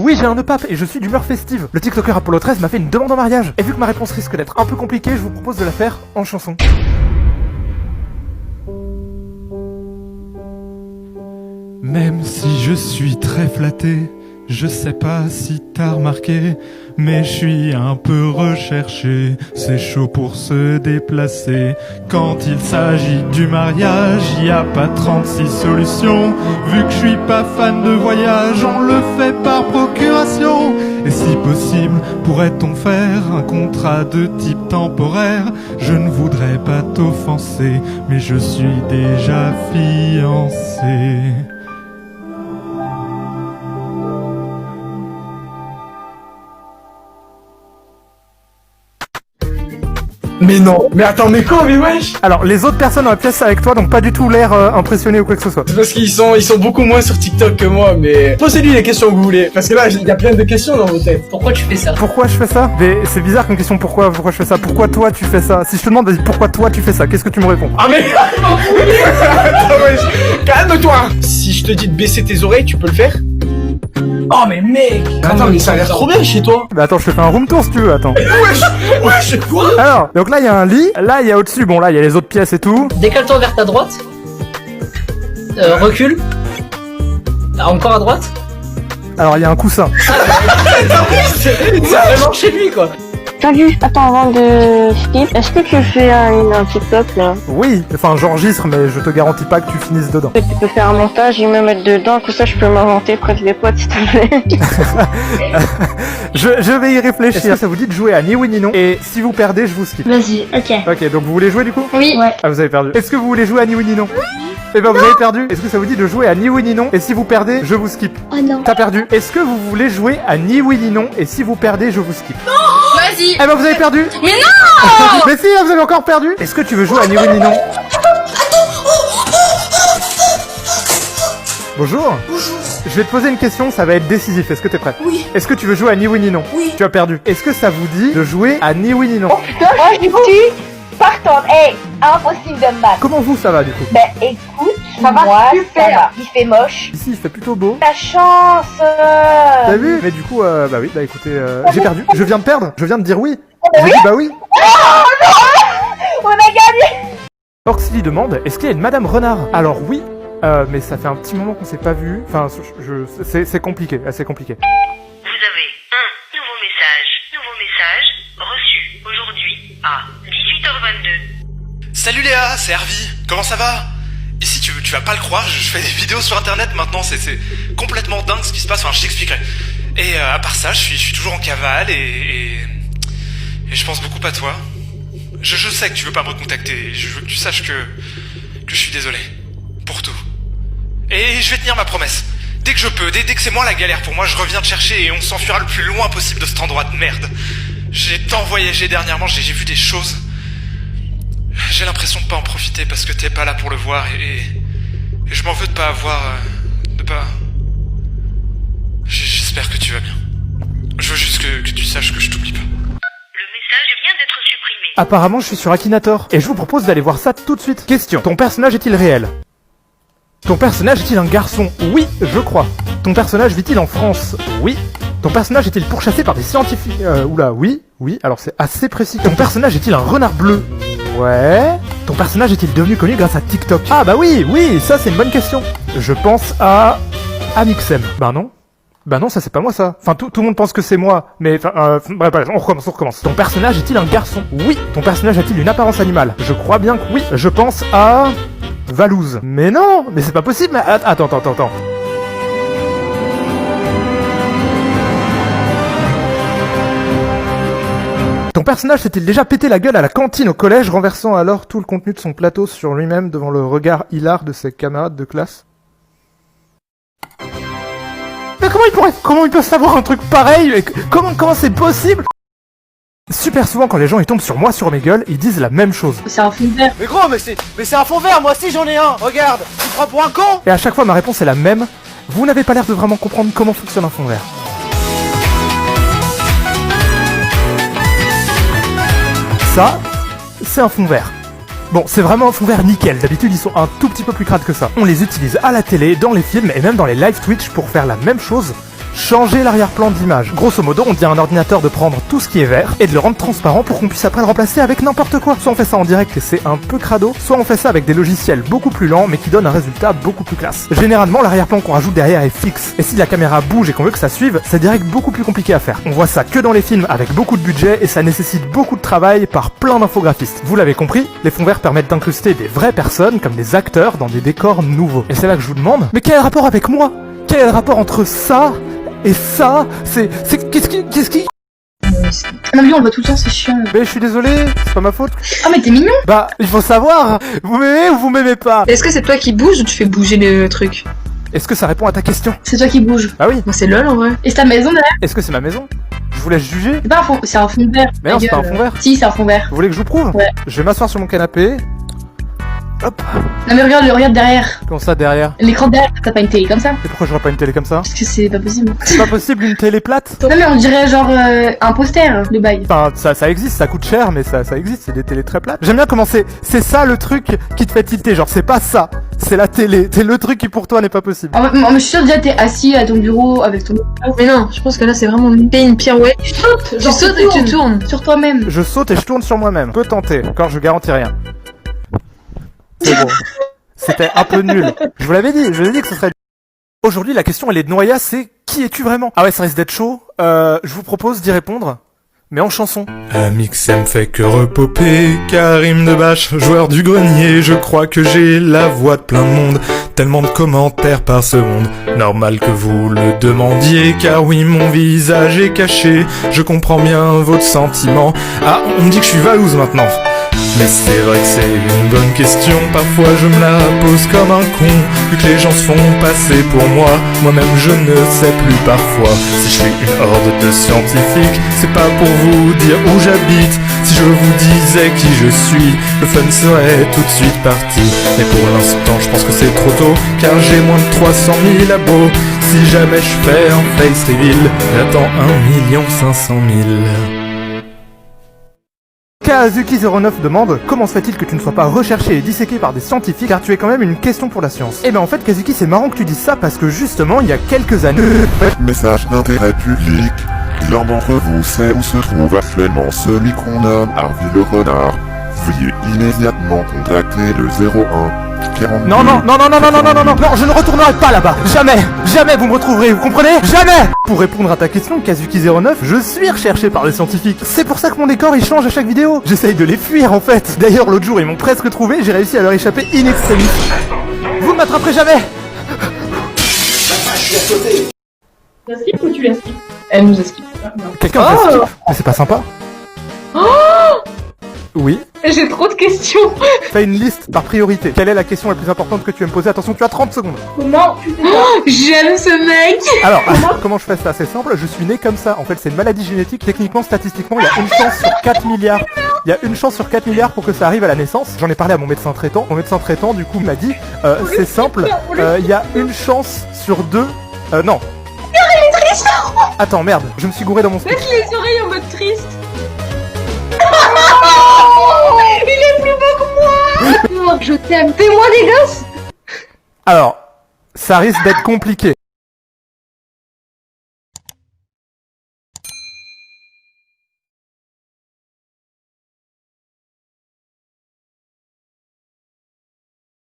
Oui, j'ai un nœud pape et je suis d'humeur festive. Le TikToker Apollo 13 m'a fait une demande en mariage. Et vu que ma réponse risque d'être un peu compliquée, je vous propose de la faire en chanson. Même si je suis très flatté, je sais pas si t'as remarqué, mais je suis un peu recherché, c'est chaud pour se déplacer. Quand il s'agit du mariage, y a pas 36 solutions. Vu que je suis pas fan de voyage, on le fait par procuration. Et si possible, pourrait-on faire un contrat de type temporaire? Je ne voudrais pas t'offenser, mais je suis déjà fiancé. Mais non, mais attends, mais quoi, mais wesh? Alors, les autres personnes dans la pièce avec toi n'ont pas du tout l'air impressionnés ou quoi que ce soit. C'est parce qu'ils sont beaucoup moins sur TikTok que moi, mais posez-lui les questions que vous voulez. Parce que là, il y a plein de questions dans vos têtes. Pourquoi tu fais ça? Pourquoi je fais ça? Mais c'est bizarre comme question, pourquoi je fais ça? Pourquoi toi tu fais ça? Si je te demande, vas-y, pourquoi toi tu fais ça? Qu'est-ce que tu me réponds? Ah mais attends, wesh, calme-toi. Si je te dis de baisser tes oreilles, tu peux le faire? Oh mais mec! Attends, mais ça a l'air trop bien chez toi! Bah attends, je te fais un room tour si tu veux, attends. Wesh, quoi? Alors, donc là il y a un lit, là il y a au-dessus, bon là il y a les autres pièces et tout. Décale-toi vers ta droite. Recule. Encore à droite. Alors il y a un coussin. C'est vraiment chez lui quoi! Salut, attends, avant de skip, est-ce que tu fais un TikTok là? Oui, enfin j'enregistre mais je te garantis pas que tu finisses dedans. Tu peux faire un montage et me mettre dedans, comme ça je peux m'inventer près des potes s'il te plaît. Je vais y réfléchir. Est-ce que ça vous dit de jouer à ni oui ni non? Et si vous perdez, je vous skip. Vas-y, ok. Ok, donc vous voulez jouer du coup? Oui. Ouais. Ah vous avez perdu. Est-ce que vous voulez jouer à ni oui ni non? Eh ben vous avez perdu. Est-ce que ça vous dit de jouer à ni oui ni non? Et si vous perdez, je vous skip. Oh non. T'as perdu. Est-ce que vous voulez jouer à ni oui ni non? Et si vous perdez, je vous skip. Vas-y. Eh ben vous avez perdu. Mais non. Mais si, là, vous avez encore perdu. Est-ce que tu veux jouer à ni oui ni non? Bonjour. Bonjour. Je vais te poser une question, ça va être décisif. Est-ce que t'es prêt? Oui. Est-ce que tu veux jouer à ni oui ni non? Oui. Tu as perdu. Est-ce que ça vous dit de jouer à ni oui ni non? Putain, moi je suis partante. Hey, impossible de me battre. Comment vous ça va du coup? Ben écoute, Ça va moi super. ça va. Il fait moche. Ici il fait plutôt beau. Ta chance. T'as vu? Mais du coup, bah oui, bah écoutez, j'ai perdu. Je viens de perdre. Je viens de dire oui. J'ai dit bah oui. On a gagné. Orxily demande, est-ce qu'il y a une Madame Renard? Alors oui, mais ça fait un petit moment qu'on s'est pas vu. Enfin, c'est compliqué, assez compliqué. Vous avez un nouveau message reçu aujourd'hui à 18h22. Salut Léa, c'est Harvey, comment ça va? Ici tu vas pas le croire, je fais des vidéos sur internet maintenant, c'est complètement dingue ce qui se passe, enfin je t'expliquerai. Et à part ça, je suis toujours en cavale et je pense beaucoup à toi. Je sais que tu veux pas me recontacter, je veux que tu saches que je suis désolé. Pour tout. Et je vais tenir ma promesse. Dès que je peux, dès que c'est moi la galère pour moi, je reviens te chercher et on s'enfuira le plus loin possible de cet endroit de merde. J'ai tant voyagé dernièrement, j'ai vu des choses. J'ai l'impression de pas en profiter parce que t'es pas là pour le voir et je m'en veux de pas avoir... de pas... J'espère que tu vas bien. Je veux juste que tu saches que je t'oublie pas. Le message vient d'être supprimé. Apparemment, je suis sur Akinator et je vous propose d'aller voir ça tout de suite. Question, ton personnage est-il réel? Ton personnage est-il un garçon? Oui, je crois. Ton personnage vit-il en France? Oui. Ton personnage est-il pourchassé par des scientifiques? Oula, oui, alors c'est assez précis. Ton personnage est-il un renard bleu? Ouais. Ton personnage est-il devenu connu grâce à TikTok? Ah bah oui, ça c'est une bonne question. Je pense à Amixem. Bah non, ça c'est pas moi ça. Enfin, tout le monde pense que c'est moi, mais bref, on recommence. Ton personnage est-il un garçon? Oui. Ton personnage a-t-il une apparence animale? Je crois bien que oui. Je pense à... Valouz. Mais non, mais c'est pas possible. Attends. Ton personnage s'est-il déjà pété la gueule à la cantine au collège, renversant alors tout le contenu de son plateau sur lui-même devant le regard hilar de ses camarades de classe? Mais comment il peut savoir un truc pareil? Comment c'est possible? Super souvent quand les gens ils tombent sur moi, sur mes gueules, ils disent la même chose. C'est un fond vert. Mais gros, mais c'est un fond vert, moi aussi j'en ai un. Regarde, tu te prends pour un con? Et à chaque fois ma réponse est la même. Vous n'avez pas l'air de vraiment comprendre comment fonctionne un fond vert. Ça, c'est un fond vert. Bon, c'est vraiment un fond vert nickel. D'habitude, ils sont un tout petit peu plus crades que ça. On les utilise à la télé, dans les films et même dans les live Twitch pour faire la même chose, changer l'arrière-plan d'image. Grosso modo, on dit à un ordinateur de prendre tout ce qui est vert et de le rendre transparent pour qu'on puisse après le remplacer avec n'importe quoi. Soit on fait ça en direct et c'est un peu crado, soit on fait ça avec des logiciels beaucoup plus lents mais qui donnent un résultat beaucoup plus classe. Généralement, l'arrière-plan qu'on rajoute derrière est fixe. Et si la caméra bouge et qu'on veut que ça suive, c'est direct beaucoup plus compliqué à faire. On voit ça que dans les films avec beaucoup de budget et ça nécessite beaucoup de travail par plein d'infographistes. Vous l'avez compris, les fonds verts permettent d'incruster des vraies personnes comme des acteurs dans des décors nouveaux. Et c'est là que je vous demande, mais quel est le rapport avec moi? Quel est le rapport entre ça et ça? Qu'est-ce qui... Non mais lui on le voit tout le temps, c'est chiant. Mais je suis désolé, c'est pas ma faute. Ah mais t'es mignon. Bah, il faut savoir, vous m'aimez ou vous m'aimez pas? Est-ce que c'est toi qui bouge ou tu fais bouger le truc? Est-ce que ça répond à ta question? C'est toi qui bouge. Ah oui. Bah c'est lol en vrai. Et c'est ta maison derrière? Est-ce que c'est ma maison? Je vous laisse juger. C'est pas un fond, c'est un fond vert. Mais non, c'est pas un fond vert. Si, c'est un fond vert. Vous voulez que je vous prouve? Ouais. Je vais m'asseoir sur mon canapé. Hop. Non mais regarde derrière. Comment ça derrière? L'écran derrière, t'as pas une télé comme ça? Et pourquoi j'aurais pas une télé comme ça? Parce que c'est pas possible. C'est pas possible une télé plate? Non mais on dirait genre un poster de bail. Enfin, ça existe, ça coûte cher, mais ça existe, c'est des télés très plates. J'aime bien comment c'est ça le truc qui te fait tilter, genre c'est pas ça, c'est la télé, c'est le truc qui pour toi n'est pas possible. Je suis sûre déjà t'es assis à ton bureau avec ton... Mais non, je pense que là c'est vraiment une pirouette. Tu sautes, tu sautes et tu tournes sur toi-même. Je saute et je tourne sur moi-même. Peut tenter, encore je garantis rien. C'est bon. C'était un peu nul. Je vous l'avais dit que ce serait... Aujourd'hui, la question, elle est de Noya, c'est qui es-tu vraiment? Ah ouais, ça risque d'être chaud. Je vous propose d'y répondre, mais en chanson. Amix, ça me fait que repoper. Karim Debache, joueur du grenier. Je crois que j'ai la voix de plein de monde. Tellement de commentaires par seconde. Normal que vous le demandiez, car oui, mon visage est caché. Je comprends bien votre sentiment. Ah, on me dit que je suis Valouz maintenant. Mais c'est vrai que c'est une bonne question, parfois je me la pose comme un con. Vu que les gens se font passer pour moi, moi-même je ne sais plus parfois. Si je suis une horde de scientifiques, c'est pas pour vous dire où j'habite. Si je vous disais qui je suis, le fun serait tout de suite parti. Mais pour l'instant je pense que c'est trop tôt, car j'ai moins de 300 000 abos. Si jamais je fais un face reveal, j'attends 1 500 000. Kazuki09 demande « Comment se fait-il que tu ne sois pas recherché et disséqué par des scientifiques car tu es quand même une question pour la science ?» Eh ben en fait Kazuki, c'est marrant que tu dises ça parce que justement il y a quelques années... Message d'intérêt public. L'un d'entre vous sait où se trouve actuellement celui qu'on nomme Harvey le renard. Veuillez immédiatement contacter le 01 42... Non, je ne retournerai pas là-bas. Jamais vous me retrouverez, vous comprenez? Jamais. Pour répondre à ta question, Kazuki09, je suis recherché par les scientifiques. C'est pour ça que mon décor il change à chaque vidéo. J'essaye de les fuir en fait. D'ailleurs l'autre jour ils m'ont presque trouvé, j'ai réussi à leur échapper in extremis. Vous ne m'attraperez jamais. Tu la skip ou tu la skip? Elle nous a skip. Quelqu'un me skip? Mais c'est pas sympa. Oui. J'ai trop de questions. Fais une liste par priorité. Quelle est la question la plus importante que tu veux me poser? Attention, tu as 30 secondes. Comment tu fais ça? J'aime ce mec. Alors, comment je fais ça? C'est simple, je suis né comme ça. En fait, c'est une maladie génétique. Techniquement, statistiquement, il y a une chance sur 4 milliards. Il y a une chance sur 4 milliards pour que ça arrive à la naissance. J'en ai parlé à mon médecin traitant. Mon médecin traitant, du coup, m'a dit, c'est simple, il y a une chance sur 2... non. Il est triste. Attends, merde, je me suis gouré dans mon speech. Laisse les oreilles en mode triste. Il est plus beau que moi. Je t'aime. Fais-moi des gosses. Alors, ça risque d'être compliqué.